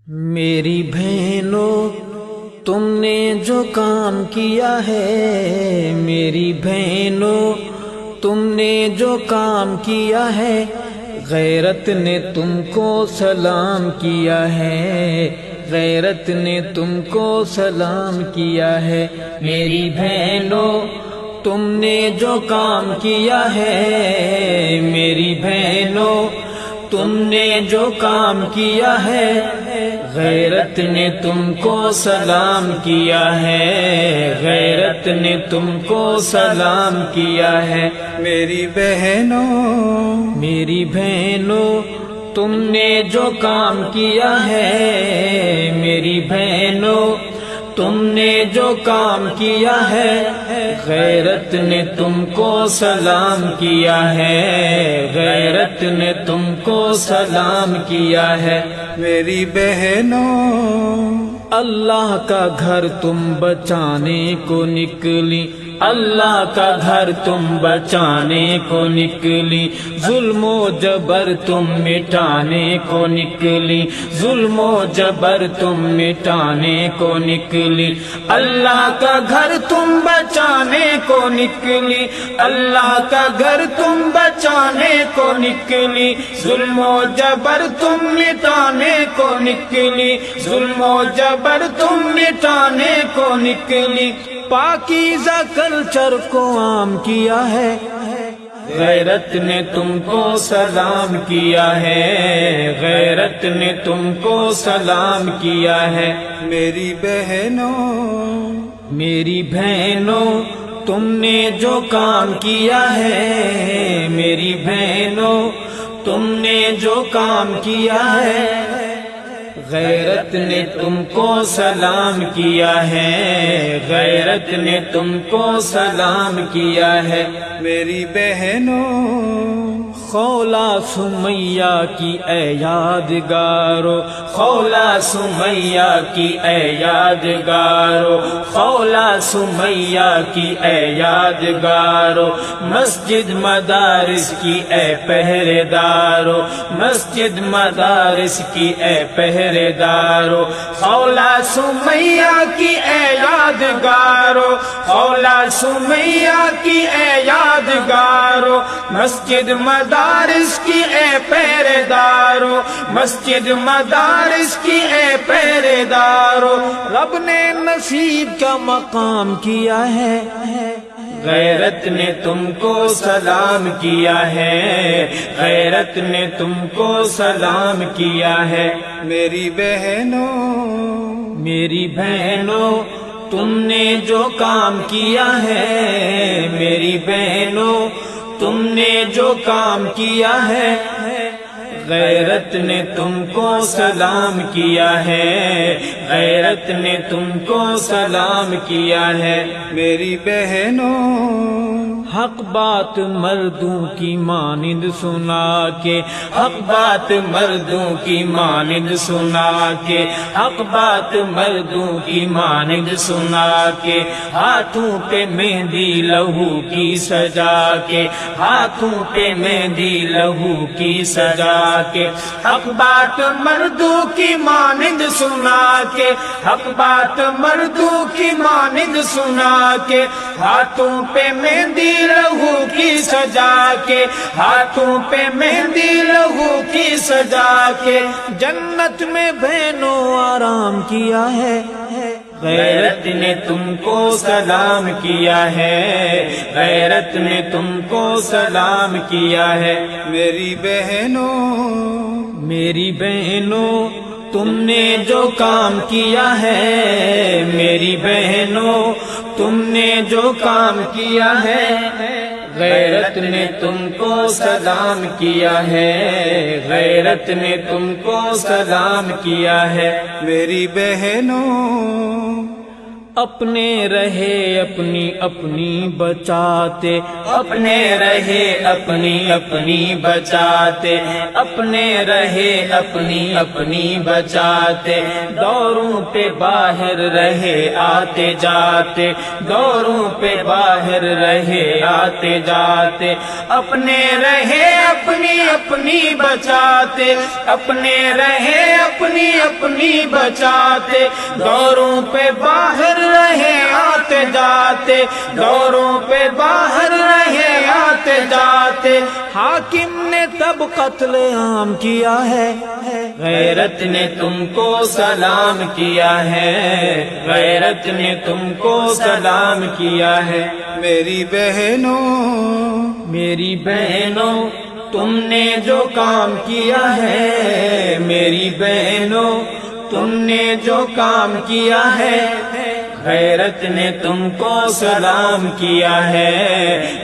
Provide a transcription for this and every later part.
میری بہنوں تم نے جو کام کیا ہے، میری بہنوں تم نے جو کام کیا ہے، غیرت نے تم کو سلام کیا ہے، غیرت نے تم کو سلام کیا ہے۔ میری بہنوں تم نے جو کام کیا ہے، میری بہنوں تم نے جو کام کیا ہے، غیرت نے تم کو سلام کیا ہے، غیرت نے تم کو سلام کیا ہے۔ میری بہنوں میری بہنوں تم نے جو کام کیا ہے، میری بہنوں تم نے جو کام کیا ہے، غیرت نے تم کو سلام کیا ہے، غیرت نے تم کو سلام کیا ہے۔ میری بہنوں اللہ کا گھر تم بچانے کو نکلی، اللہ کا گھر تم بچانے کو نکلی، ظلم و جبر تم مٹانے کو نکلی، ظلم و جبر تم مٹانے کو نکلی۔ اللہ کا گھر تم بچانے کو نکلی، اللہ کا گھر تم بچانے کو نکلی، ظلم و جبر تم مٹانے کو نکلی، ظلم و جبر تم مٹانے کو نکلی۔ پاکیزہ کلچر کو عام کیا ہے، غیرت نے تم کو سلام کیا ہے، غیرت نے تم کو سلام کیا ہے۔ میری بہنوں میری بہنوں تم نے جو کام کیا ہے، میری بہنوں تم نے جو کام کیا ہے، غیرت نے تم کو سلام کیا ہے، غیرت نے تم کو سلام کیا ہے۔ میری بہنوں خولا سمیہ کی اے یادگارو، خولا سمیہ کی اے یادگارو، خولا سمیہ کی اے یادگارو، مسجد مدارس کی اے پہرے دارو، مسجد مدارس کی اے پہرے دارو، خولا سمیہ کی اے یادگارو، خولا سمیہ کی اے یادگارو، مسجد مدارس کی اے پہرے دارو، مسجد مدارس کی اے پہرے دارو۔ رب نے نصیب کا مقام کیا ہے، غیرت نے تم کو سلام کیا ہے، غیرت نے تم کو سلام کیا ہے۔ میری بہنوں میری بہنوں تم نے جو کام کیا ہے، میری بہنوں تم نے جو کام کیا ہے، غیرت نے تم کو سلام کیا ہے، غیرت نے تم کو سلام کیا ہے۔ میری بہنوں حق بات مردوں کی مانند سنا کے، حق بات مردوں کی مانند سنا کے، حق بات مردوں کی مانند سنا کے، ہاتھوں پہ مہندی لہو کی سجا کے، ہاتھوں پہ مہندی لہو کی سجا کے، حق بات مردوں کی مانند سنا کے، حق بات مردوں کی مانند سنا کے، ہاتھوں پہ مہندی لہو کی سجا کے، ہاتھوں پہ مہندی لہو کی سجا کے، جنت میں بہنوں آرام کیا ہے، غیرت نے تم کو سلام کیا ہے، غیرت نے تم کو سلام کیا ہے۔ میری بہنوں میری بہنوں تم نے جو کام کیا ہے، میری بہنوں تم نے جو کام کیا ہے، غیرت نے تم کو سلام کیا ہے، غیرت نے تم کو سلام کیا ہے۔ میری بہنوں اپنے رہے اپنی اپنی بچاتے، اپنے رہے اپنی اپنی بچاتے، اپنے رہے اپنی اپنی بچاتے، دوروں پہ باہر رہے آتے جاتے، دوروں پہ باہر رہے آتے جاتے، اپنے رہے اپنی اپنی بچاتے، اپنے رہے اپنی اپنی بچاتے، دوروں پہ باہر رہے آتے جاتے، دوروں پہ باہر رہے آتے جاتے، حاکم نے تب قتل عام کیا ہے، غیرت نے تم کو سلام کیا ہے، غیرت نے تم کو سلام کیا ہے۔ میری بہنوں، میری بہنوں تم نے جو کام کیا ہے، میری بہنوں تم نے جو کام کیا ہے، غیرت نے تم کو سلام کیا ہے،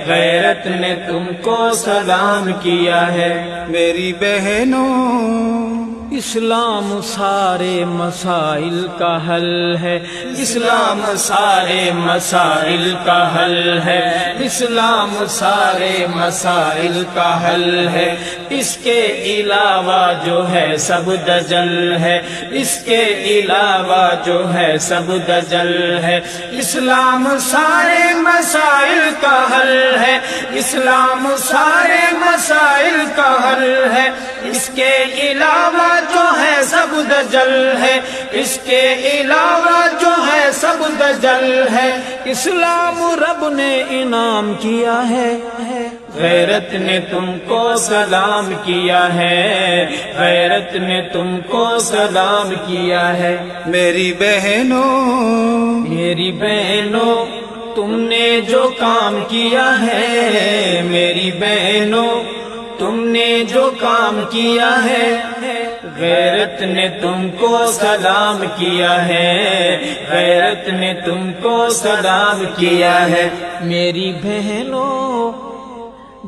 غیرت نے تم کو سلام کیا ہے۔ میری بہنوں، اسلام سارے مسائل کا حل ہے، اسلام سارے مسائل کا حل ہے، اسلام سارے مسائل کا حل ہے، اس کے علاوہ جو ہے سب دجل ہے، اس کے علاوہ جو ہے سب دجل ہے، اسلام سارے مسائل کا حل ہے، اسلام سارے مسائل کا حل ہے، اس کے علاوہ جو ہے سب دجل ہے، اس کے علاوہ جو ہے سب دجل ہے، اسلام رب نے انعام کیا ہے، غیرت نے تم کو سلام کیا ہے، غیرت نے تم کو سلام کیا ہے۔ میری بہنوں، میری بہنوں تم نے جو کام کیا ہے، میری بہنوں تم نے جو کام کیا ہے، غیرت نے تم کو سلام کیا ہے، غیرت نے تم کو سلام کیا ہے۔ میری بہنوں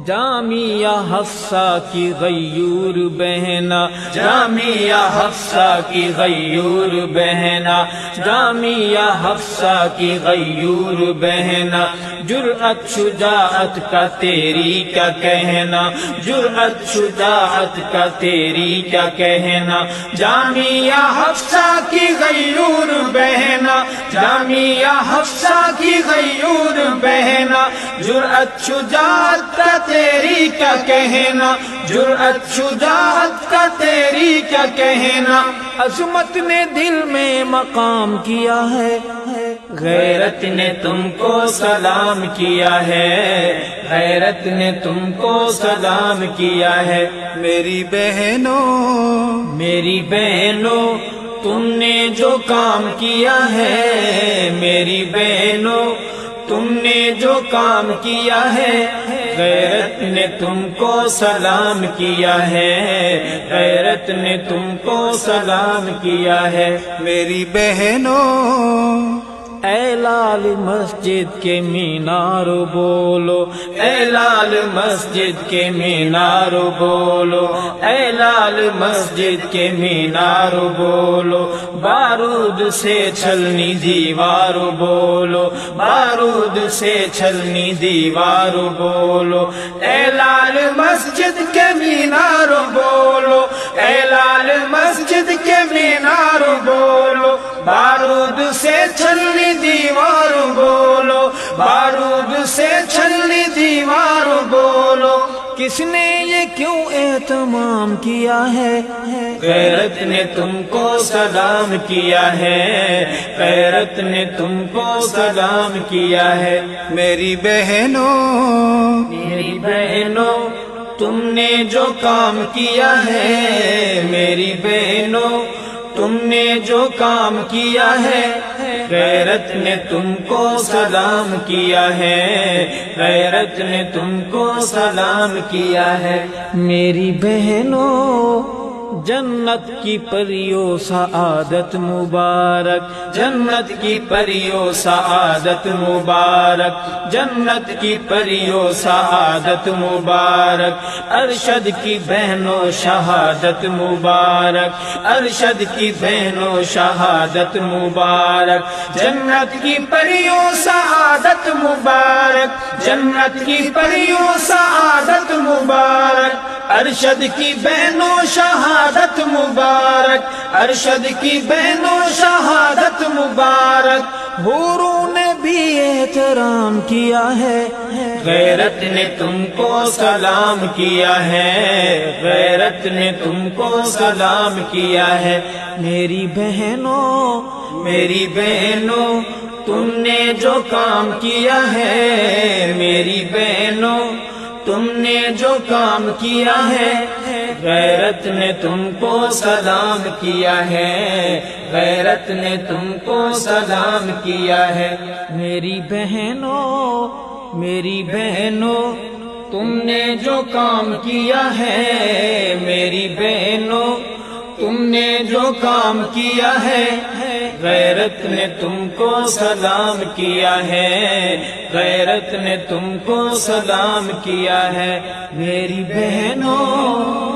جامعہ حفصہ کی غیور بہنا، جامعہ حفصہ کی غیور بہنا، جامعہ حفصہ کی غیور بہنا، جرأت شجاعت کا تیری کیا کہنا، جرأت شجاعت کا تیری کیا کہنا، جامعہ حفصہ کی غیور بہنا، جامعہ حفصہ کی غیور بہنا، جرأت شجاعت کا تیری کیا کہنا، جرأت شجاعت کا تیری کیا کہنا، عظمت نے دل میں مقام کیا ہے، غیرت نے تم کو سلام کیا ہے، غیرت نے تم کو سلام کیا ہے۔ میری بہنوں، میری بہنوں تم نے جو کام کیا ہے، میری بہنوں تم نے جو کام کیا ہے، غیرت نے تم کو سلام کیا ہے، غیرت نے تم کو سلام کیا ہے۔ میری بہنوں، اے لال مسجد کے مینار بولو، اے لال مسجد کے مینار بولو، اے لال مسجد کے مینار بولو، بارود سے چھلنی دیوار بولو، بارود سے چھلنی دیوار بولو، اے لال مسجد کے مینار بولو، اے لال مسجد کے مینار بولو، بارود سے چھلنی دیوار بولو، بارود سے چھلنی دیوار بولو، کس نے یہ کیوں اہتمام کیا ہے، غیرت نے تم کو سلام کیا ہے، غیرت نے تم کو سلام کیا ہے۔ میری بہنوں، میری بہنوں تم نے جو کام کیا ہے، میری بہنوں تم نے جو کام کیا ہے، غیرت نے تم کو سلام کیا ہے، غیرت نے تم کو سلام کیا ہے۔ میری بہنوں جنت کی پریوں سعادت مبارک، جنت کی پریوں سعادت مبارک، جنت کی پریوں سعادت مبارک، ارشد کی بہنوں شہادت مبارک، ارشد کی بہنوں شہادت مبارک، جنت کی پریوں سعادت مبارک، جنت کی پریوں سعادت مبارک، ارشد کی بہنوں شہادت مبارک، ارشد کی بہنوں شہادت مبارک، حوروں نے بھی احترام کیا ہے، غیرت نے تم کو سلام کیا ہے، غیرت نے تم کو سلام کیا ہے، میری بہنوں میری بہنوں تم نے جو کام کیا ہے، میری بہنوں تم نے جو کام کیا ہے، غیرت نے تم کو سلام کیا ہے، غیرت نے تم کو سلام کیا ہے، میری بہنوں میری بہنوں تم نے جو کام کیا ہے، میری بہنوں تم نے جو کام کیا ہے، غیرت نے تم کو سلام کیا ہے، غیرت نے تم کو سلام کیا ہے، میری بہنوں